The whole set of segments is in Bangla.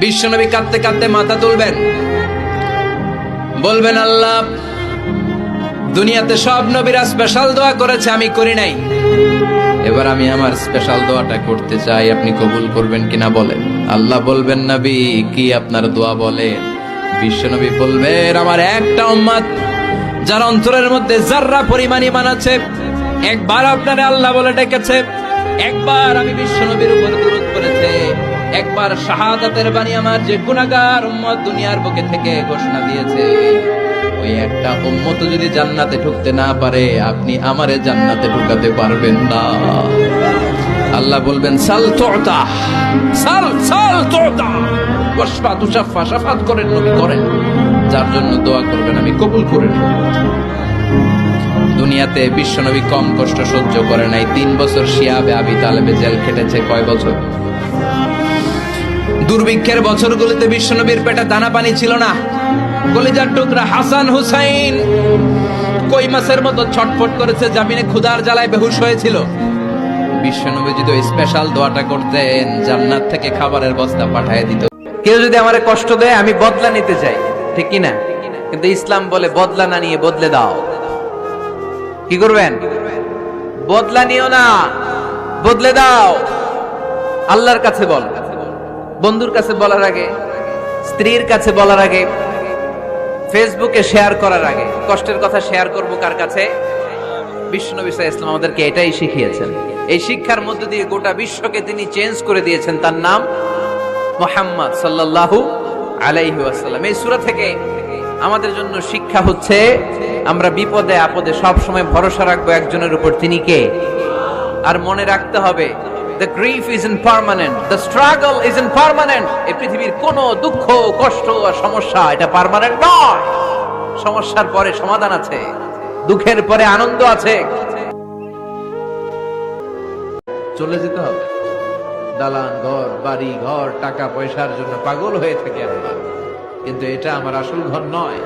বিশ্বনবী কাঁদতে কাঁদতে মাথা তুলবেন, বলবেন আল্লাহ, দুনিয়াতে সব নবীরা স্পেশাল দোয়া করেছে, আমি করি নাই, এবার আমি আমার স্পেশাল দোয়াটা করতে চাই, আপনি কবুল করবেন কিনা বলেন। আল্লাহ বলবেন, নবী কি আপনার দোয়া বলেন? বিশ্বনবী বলবেন, আমার একটা উম্মত যার অন্তরের মধ্যে যাররা পরিমাণ ঈমান আছে, একবার আপনারে আল্লাহ বলে ডেকেছে, একবার আমি বিশ্বনবীর উপর দুরূদ পড়েছে, একবার শাহাদাতের বাণী আমার যে গুনাহগার উম্মত দুনিয়ার বুকে থেকে ঘোষণা দিয়েছে, ওই একটা উম্মত যদি জান্নাতে ঢুকতে না পারে, আপনি আমারে জান্নাতে ঢুকাতে পারবেন না। আল্লাহ বলবেন, সাল তুতা, সাল সাল তুতা, ওয়াশফা তুশাফা, শাফাত করেন নবী করেন, যার জন্য দোয়া করবেন আমি কবুল করে নেব। দুনিয়াতে বিশ্বনবী কম কষ্ট সহ্য করে নাই। 3 বছর শিয়াবে আবি তালেবে জেল খেটেছে। কয় বছর? দুর্ভিক্ষের বছরগুলোতে বিশ্বনবীর পেটে দানা পানি ছিল না। কলিজার টুকরা হাসান হুসাইন কই মাছের মতো ছটফট করেছে, জামিনে ক্ষুধার জ্বালায় বেহুশ হয়েছিল। বিশ্বনবী যদি ওই স্পেশাল দোয়াটা করতেন, জান্নাত থেকে খাবারের বস্তা পাঠিয়ে দিত। কেউ যদি আমারে কষ্ট দেয়, আমি বদলা নিতে চাই, ঠিক কি না? কিন্তু ইসলাম বলে বদলা না নিয়ে বদলে দাও। কি করবেন? বদলা নিও না, বদলে দাও। আল্লাহর কাছে বল, বন্ধুর কাছে বলার আগে, স্ত্রীর কাছে বলার আগে, ফেসবুকে শেয়ার করার আগে, কষ্টের কথা শেয়ার করব কার কাছে? বিশ্বনবী সাল্লাল্লাহু আলাইহি ওয়াসাল্লাম আমাদেরকে এটাই শিখিয়েছেন। এই শিক্ষার মধ্য দিয়ে গোটা বিশ্বকে তিনি চেঞ্জ করে দিয়েছেন। তার নাম মুহাম্মদ সাল্লাল্লাহু আলাইহি ওয়াসাল্লাম। এই সূরা থেকে আমাদের জন্য শিক্ষা হচ্ছে, আমরা বিপদে আপদে সব সময় ভরসা রাখবো একজনের উপর, তিনি কে? আর মনে রাখতে হবে, the grief isn't permanent, the struggle isn't permanent. এই পৃথিবীর কোনো দুঃখ, কষ্ট আর সমস্যা এটা পার্মানেন্ট নয়। সমস্যার পরে সমাধান আছে, দুঃখের পরে আনন্দ আছে। চলে যেতে হবে। দালান ঘর, বাড়ি ঘর, টাকা পয়সার জন্য পাগল হয়ে থাকি আমরা, কিন্তু এটা আমার আসল ঘর নয়।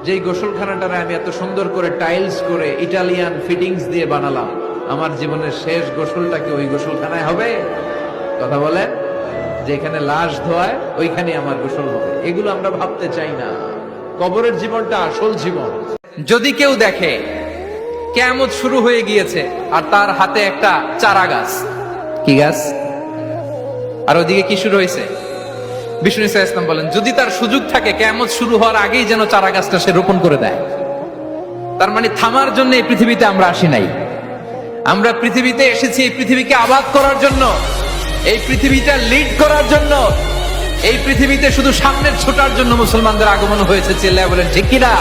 যেই গোসলখানাটারে আমি এত সুন্দর করে টাইলস করে ইটালিয়ান ফিটিংস দিয়ে বানালাম, আমার জীবনের শেষ গোসলটা কি ওই গোসলখানায় হবে? কথা বলেন, যেখানে লাশ ধোয়ায় ওইখানে আমার গোসল হবে। এগুলো আমরা ভাবতে চাই না। কবরের জীবনটা আসল জীবন। যদি কেউ দেখে কিয়ামত শুরু হয়ে গিয়েছে আর তার হাতে একটা চারা গাছ, কি গাছ? আর ওদিকে কি শুরু হয়েছে? বিষ্ণু ইসা ইসলাম বলেন, যদি তার সুযোগ থাকে কিয়ামত শুরু হওয়ার আগেই যেন চারা গাছটা সে রোপণ করে দেয়। তার মানে থামার জন্য এই পৃথিবীতে আমরা আসি নাই। আমরা পৃথিবীতে এসেছি এই পৃথিবীকে আবাদ করার জন্য, এই পৃথিবীটা লিড করার জন্য, এই পৃথিবীতে শুধু সামনের ছোটার জন্য মুসলমানদের আগমন হয়েছে। চিল্লায় বলেন ঠিক কিনা?